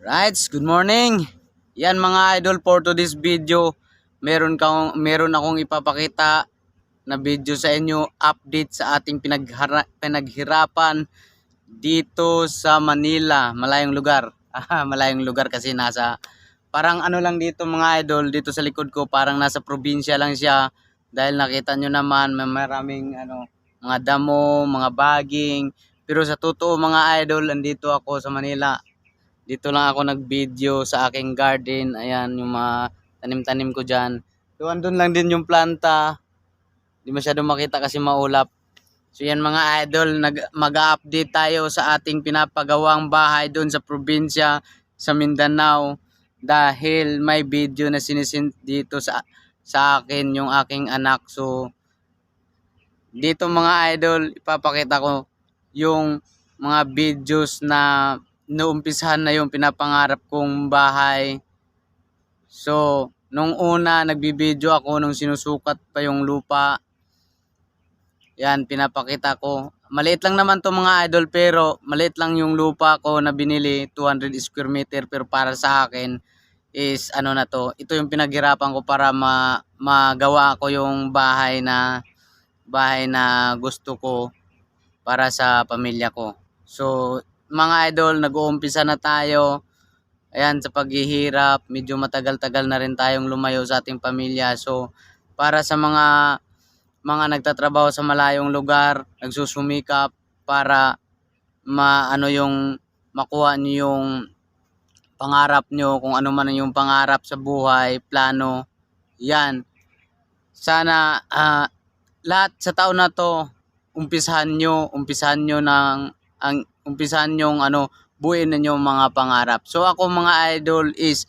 Right, good morning. Yan mga idol, for today's video, meron akong ipapakita na video sa inyo, update sa ating pinaghirapan dito sa Manila, malayong lugar. Malayong lugar kasi nasa parang ano lang dito mga idol, dito sa likod ko parang nasa probinsya lang siya dahil nakita nyo naman may maraming mga damo, mga baging. Pero sa totoo mga idol, andito ako sa Manila. Dito lang ako nag-video sa aking garden. Ayan, yung mga tanim-tanim ko dyan. So, andun lang din yung planta. Hindi masyado makita kasi maulap. So, yan mga idol, mag-update tayo sa ating pinapagawang bahay doon sa probinsya, sa Mindanao. Dahil may video na sinisend dito sa akin yung aking anak. So, dito mga idol, ipapakita ko yung mga videos na naumpisahan na yung pinapangarap kong bahay. So, nung una nagbibideo ako nung sinusukat pa yung lupa. Yan, pinapakita ko. Maliit lang naman to mga idol, pero maliit lang yung lupa ko na binili, 200 square meter, pero para sa akin is ano na to. Ito yung pinaghirapan ko para magawa ko yung bahay na gusto ko para sa pamilya ko. So, mga idol, nag-uumpisa na tayo. Ayan, sa paghihirap, medyo matagal-tagal na rin tayong lumayo sa ating pamilya. So, para sa mga nagtatrabaho sa malayong lugar, nagsusumikap para makuha niyo yung pangarap nyo, kung ano man yung pangarap sa buhay, plano. Yan. Sana lahat sa taon na to, umpisahan nyo yung buuin ninyo mga pangarap. So ako mga idol is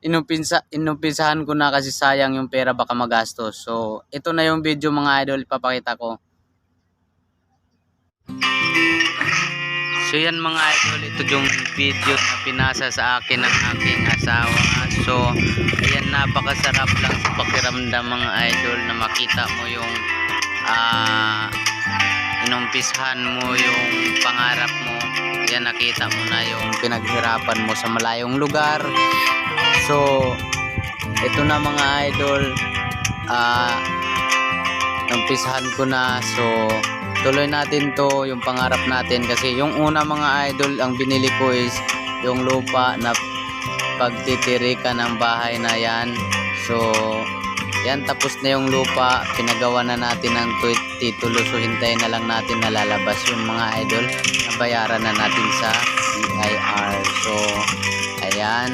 inumpisahan ko na kasi sayang yung pera baka magastos. So ito na yung video mga idol, ipapakita ko. So yan mga idol, ito yung video na pinasa sa akin ng aking asawa. So ayan, napakasarap lang sa pakiramdam mga idol na makita mo yung inumpisahan mo yung pangarap mo. Yan, nakita mo na yung pinaghirapan mo sa malayong lugar. So ito na mga idol, inumpisahan ko na. So tuloy natin to, yung pangarap natin, kasi yung una mga idol, ang binili ko is yung lupa na pagtitirikan ng bahay na yan. So yan, tapos na yung lupa, pinagawa na natin ng titulo. So hintayin na lang natin na lalabas yung mga idol, nabayaran na natin sa EIR. So ayan,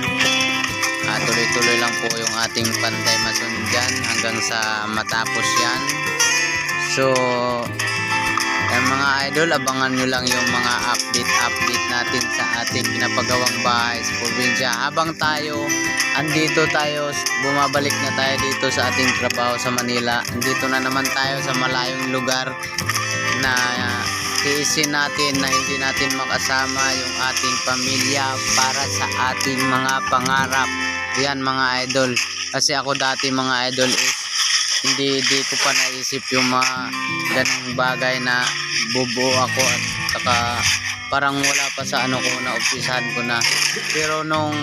tuloy-tuloy lang po yung ating pantay mason dyan hanggang sa matapos yan. So yan mga idol, abangan nyo lang yung mga update natin sa ating pinapagawang bahay sa probinsya. Habang andito tayo, bumabalik na tayo dito sa ating trabaho sa Manila. Andito na naman tayo sa malayong lugar na tiisin natin na hindi natin makasama yung ating pamilya para sa ating mga pangarap. Yan mga idol, kasi ako dati mga idol is hindi ko pa naisip yung mga ganung bagay na bubuo ako at saka parang wala pa sa ko na umpisahan ko na. Pero nung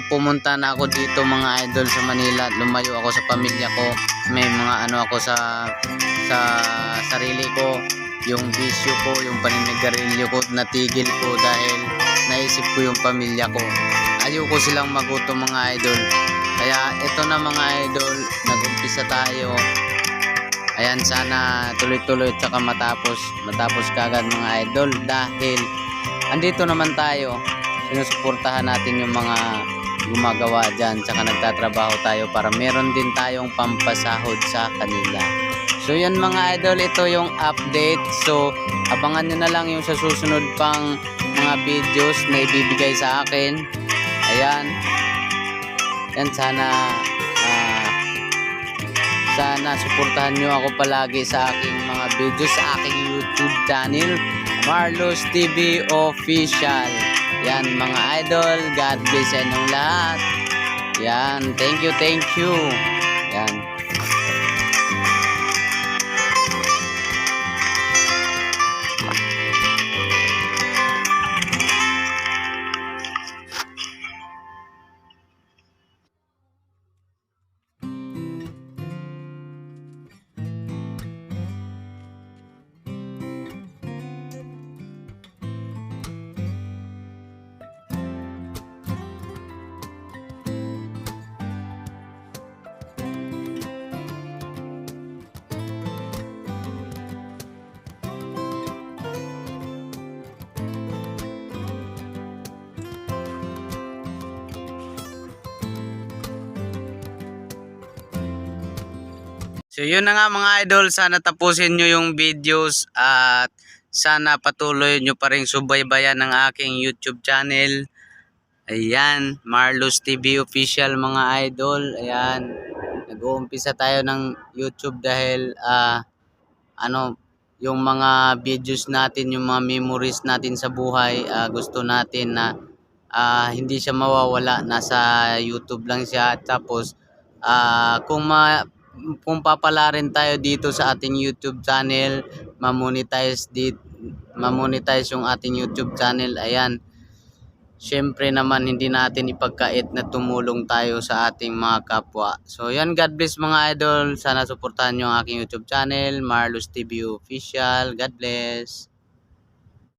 pumunta na ako dito mga idol sa Manila, lumayo ako sa pamilya ko, may mga ako sa sarili ko, yung bisyo ko, yung paninigarilyo ko, natigil ko dahil naisip ko yung pamilya ko. Ayoko silang magutom mga idol. Kaya ito na mga idol, nag-umpisa tayo. Ayan, sana tuloy-tuloy at saka matapos kagad mga idol, dahil andito naman tayo, sinusuportahan natin yung mga gumagawa dyan, saka nagtatrabaho tayo para meron din tayong pampasahod sa kanila. So yan mga idol, ito yung update. So abangan nyo na lang yung sa susunod pang mga videos na ibibigay sa akin. Ayan. Yan, sana suportahan nyo ako palagi sa aking mga videos sa aking YouTube channel, Marlos TV Official. Yan mga idol, God bless sa inyong lahat. Yan, thank you. Yan. So yun na nga mga idol, sana tapusin nyo yung videos at sana patuloy nyo pa rin subaybayan ng aking YouTube channel. Ayan, Marlos TV Official mga idol. Ayan, nag-uumpisa tayo ng YouTube dahil ano, yung mga videos natin, yung mga memories natin sa buhay, gusto natin na hindi siya mawawala, nasa YouTube lang siya. Tapos kung papalarin tayo dito sa ating YouTube channel, mamonetize yung ating YouTube channel. Ayan, syempre naman hindi natin ipagkait na tumulong tayo sa ating mga kapwa. So yan, God bless mga idol. Sana suportahan nyo ang aking YouTube channel, Marlos TV Official. God bless.